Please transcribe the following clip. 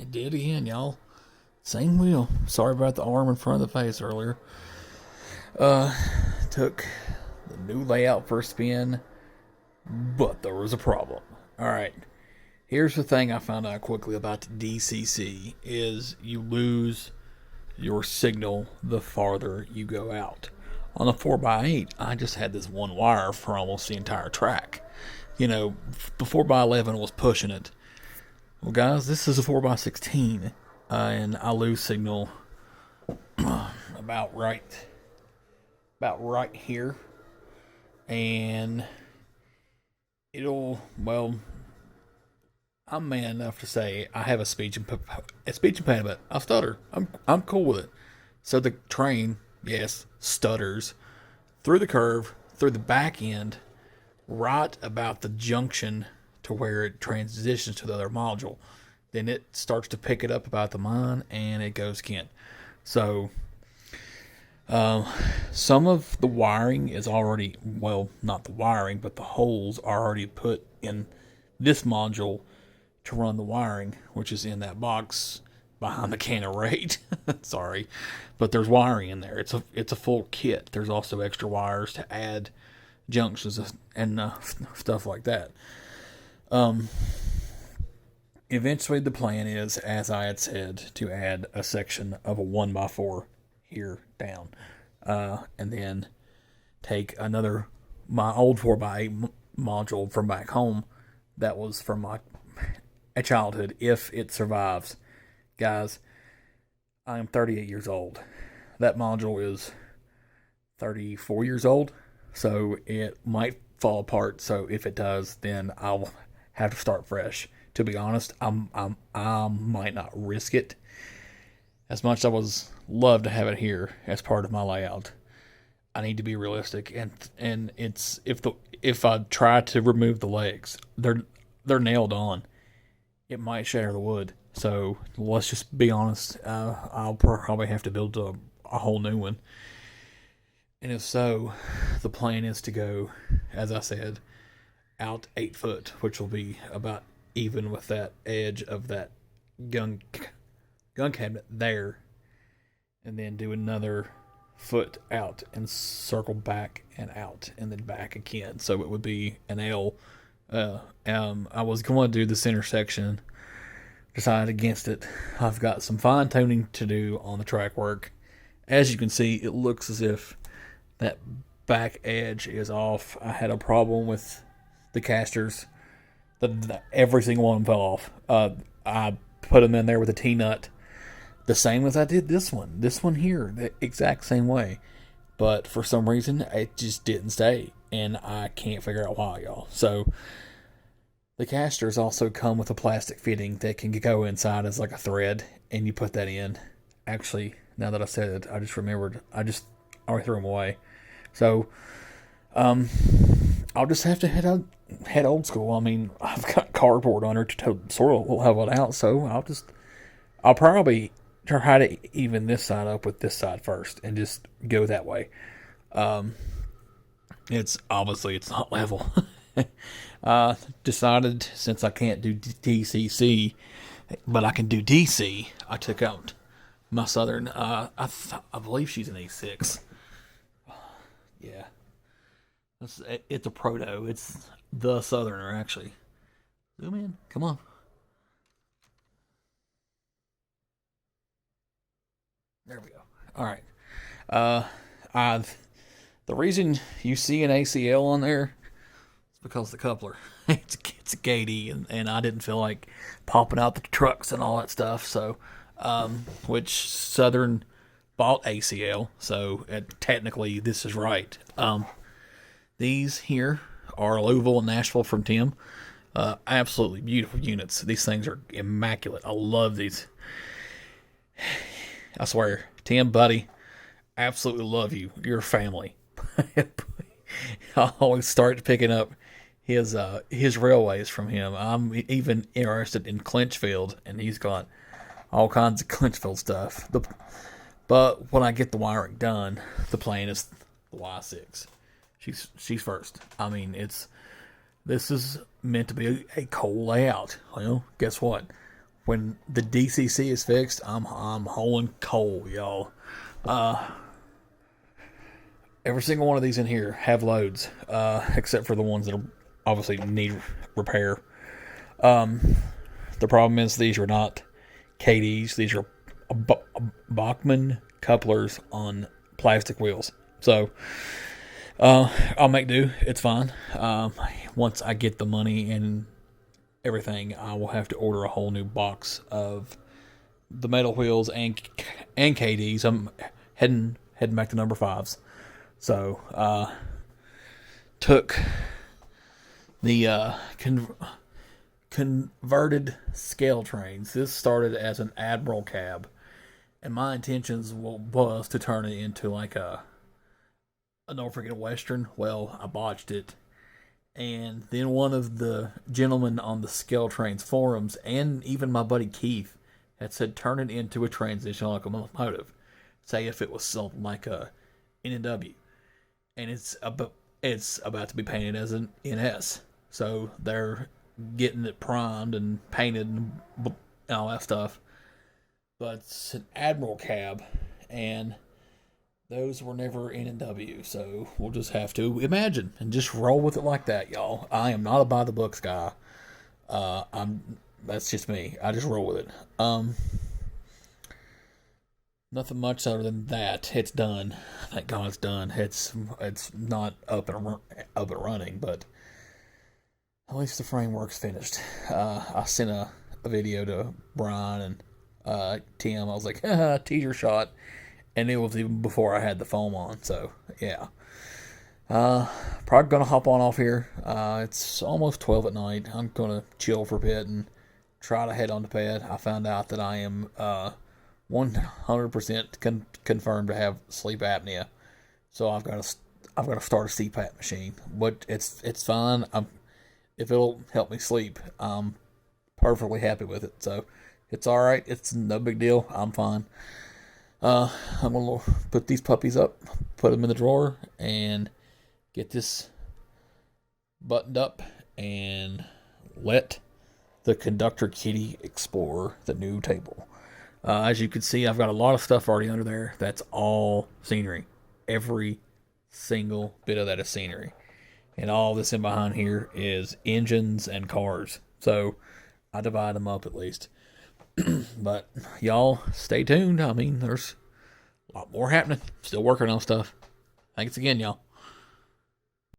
It did again, y'all. Same wheel. Sorry about the arm in front of the face earlier. Took the new layout for a spin, but there was a problem. Alright, here's the thing I found out quickly about DCC is you lose your signal the farther you go out. On the 4x8, I just had this one wire for almost the entire track. You know, the 4x11 was pushing it. Well, guys, this is a 4x16, and I lose signal about right here, and I'm man enough to say I have a speech impediment. I stutter. I'm cool with it. So the train, yes, stutters through the curve, through the back end, right about the junction to where it transitions to the other module. Then it starts to pick it up about the mine, and it goes again. So some of the wiring is already, well, not the wiring, but the holes are already put in this module to run the wiring, which is in that box behind the can of rate. Sorry, but there's wiring in there. It's a full kit. There's also extra wires to add junctions and stuff like that. Eventually the plan is, as I had said, to add a section of a 1x4 here down, and then take my old 4x8 module from back home that was from my childhood, if it survives. Guys, I am 38 years old. That module is 34 years old, so it might fall apart. So if it does, then I'll have to start fresh. To be honest, I might not risk it. As much as I would love to have it here as part of my layout, I need to be realistic. And it's if I try to remove the legs, they're nailed on. It might shatter the wood. So let's just be honest. I'll probably have to build a whole new one. And if so, the plan is to go, as I said, out 8 foot, which will be about even with that edge of that gun cabinet there, and then do another foot out and circle back and out and then back again. So it would be an L. I was going to do this intersection, decided against it. I've got some fine tuning to do on the track work. As you can see, it looks as if that back edge is off. I had a problem with the casters. Every single one of them fell off. I put them in there with a T-nut, the same as I did this one. This one here, the exact same way. But for some reason, it just didn't stay. And I can't figure out why, y'all. So the casters also come with a plastic fitting that can go inside as like a thread, and you put that in. Actually, now that I said it, I just remembered. I already threw them away. So I'll just have to head old school. I mean, I've got cardboard under to sort of level it out, so I'll probably try to even this side up with this side first and just go that way. It's not level. Decided, since I can't do DCC, but I can do DC, I took out my Southern. I believe she's an A6. Yeah. It's a Proto. It's the Southerner, actually. Zoom in. Come on. There we go. All right. The reason you see an ACL on there is because the coupler. It's a Gady, and I didn't feel like popping out the trucks and all that stuff. So, which Southern bought ACL. So technically, this is right. These here are Louisville and Nashville from Tim. Absolutely beautiful units. These things are immaculate. I love these. I swear, Tim, buddy, absolutely love you. You're family. I always start picking up his railways from him. I'm even interested in Clinchfield, and he's got all kinds of Clinchfield stuff. But when I get the wiring done, the plan is the Y6. She's first. I mean, this is meant to be a coal layout. Well, guess what? when the DCC is fixed, I'm hauling coal, y'all. Every single one of these in here have loads, except for the ones that are obviously need repair. The problem is these are not KDs. These are Bachmann couplers on plastic wheels. So I'll make do. It's fine. Once I get the money and everything, I will have to order a whole new box of the metal wheels and KDs. I'm heading back to number 5s. So took the converted scale trains. This started as an Admiral cab, and my intentions was to turn it into like a Norfolk and Western. Well, I botched it, and then one of the gentlemen on the scale trains forums, and even my buddy Keith, had said turn it into a transition locomotive. Say if it was something like a N&W, and it's about to be painted as an NS. So they're getting it primed and painted and all that stuff. But it's an Admiral cab, and those were never N&W. So we'll just have to imagine and just roll with it like that, y'all. I am not a by the books guy. That's just me. I just roll with it. Nothing much other than that. It's done. Thank God it's done. It's not up and running, but at least the framework's finished. I sent a video to Brian and Tim. I was like, teaser shot, and it was even before I had the foam on. So yeah, probably gonna hop on off here. It's almost 12 at night. I'm gonna chill for a bit and try to head on to bed. I found out that I am 100% confirmed to have sleep apnea, so I've got to start a CPAP machine. But it's fine. If it'll help me sleep, I'm perfectly happy with it. So it's all right. It's no big deal. I'm fine. I'm gonna put these puppies up, put them in the drawer, and get this buttoned up, and let the conductor kitty explore the new table. As you can see, I've got a lot of stuff already under there. That's all scenery. Every single bit of that is scenery. And all this in behind here is engines and cars. So I divide them up at least. But y'all stay tuned. I mean, there's a lot more happening. Still working on stuff. Thanks again, y'all.